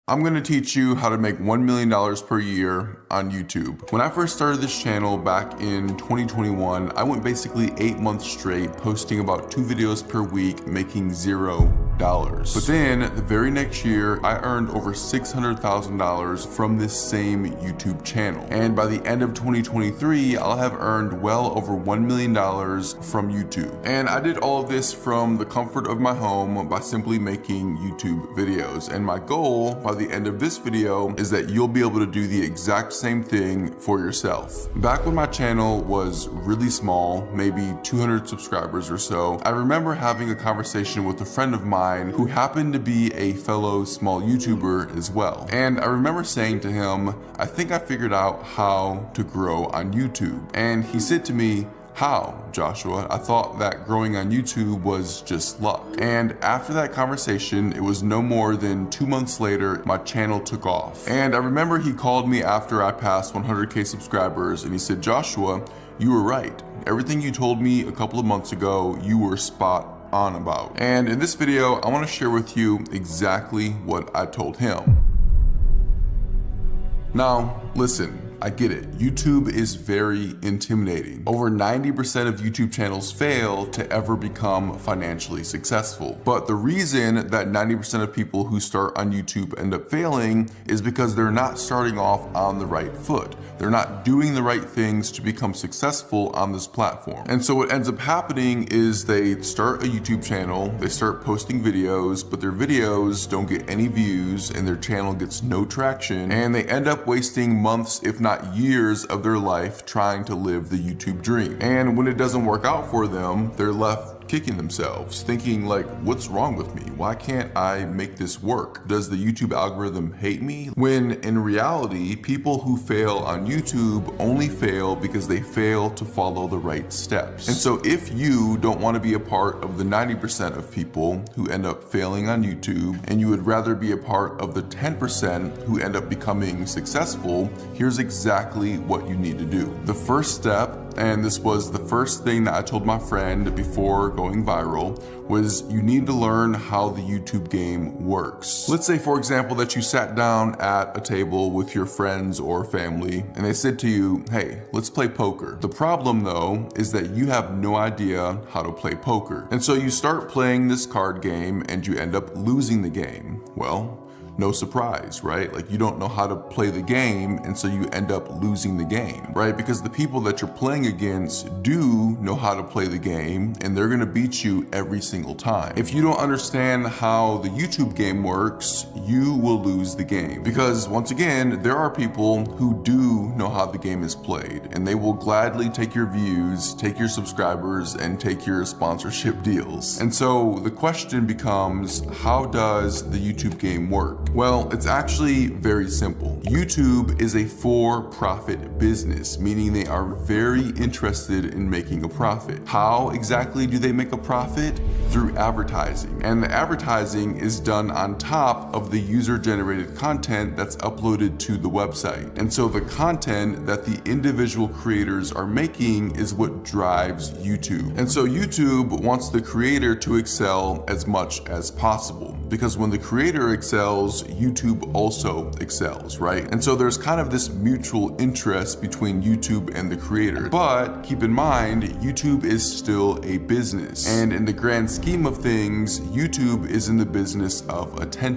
I'm gonna teach you how to make $1 million per year on YouTube. When I first started this channel back in 2021, I went basically 8 months straight posting about 2 videos per week, making $0. But then the very next year, I earned over $600,000 from this same YouTube channel. And by the end of 2023, I'll have earned well over $1 million from YouTube. And I did all of this from the comfort of my home by simply making YouTube videos. And my goal by the end of this video is that you'll be able to do the exact same thing for yourself. Back when my channel was really small, maybe 200 subscribers or so, I remember having a conversation with a friend of mine who happened to be a fellow small YouTuber as well. And I remember saying to him, I think I figured out how to grow on YouTube. And he said to me, how, Joshua? I thought that growing on YouTube was just luck. And after that conversation, it was no more than 2 months later, my channel took off. And I remember he called me after I passed 100K subscribers and he said, Joshua, you were right. Everything you told me a couple of months ago, you were spot on about. And in this video, I want to share with you exactly what I told him. Now, listen. I get it. YouTube is very intimidating. Over 90% of YouTube channels fail to ever become financially successful. But the reason that 90% of people who start on YouTube end up failing is because they're not starting off on the right foot. They're not doing the right things to become successful on this platform. And so what ends up happening is they start a YouTube channel, they start posting videos, but their videos don't get any views and their channel gets no traction, and they end up wasting months, if not years of their life trying to live the YouTube dream. And when it doesn't work out for them, they're left kicking themselves, thinking like, what's wrong with me? Why can't I make this work? Does the YouTube algorithm hate me? When in reality, people who fail on YouTube only fail because they fail to follow the right steps. And so if you don't want to be a part of the 90% of people who end up failing on YouTube, and you would rather be a part of the 10% who end up becoming successful, here's exactly what you need to do. The first step, and this was the first thing that I told my friend before going viral, was you need to learn how the YouTube game works. Let's say, for example, that you sat down at a table with your friends or family and they said to you, hey, let's play poker. The problem though is that you have no idea how to play poker. And so you start playing this card game and you end up losing the game. Well, no surprise, right? Like, you don't know how to play the game, and so you end up losing the game, right? Because the people that you're playing against do know how to play the game, and they're gonna beat you every single time. If you don't understand how the YouTube game works, you will lose the game. Because once again, there are people who do know how the game is played, and they will gladly take your views, take your subscribers, and take your sponsorship deals. And so the question becomes, how does the YouTube game work? Well, it's actually very simple. YouTube is a for-profit business, meaning they are very interested in making a profit. How exactly do they make a profit? Through advertising. And the advertising is done on top of the user-generated content that's uploaded to the website. And so the content that the individual creators are making is what drives YouTube. And so YouTube wants the creator to excel as much as possible, because when the creator excels, YouTube also excels, right? And so there's kind of this mutual interest between YouTube and the creator. But keep in mind, YouTube is still a business. And in the grand scheme of things, YouTube is in the business of attention.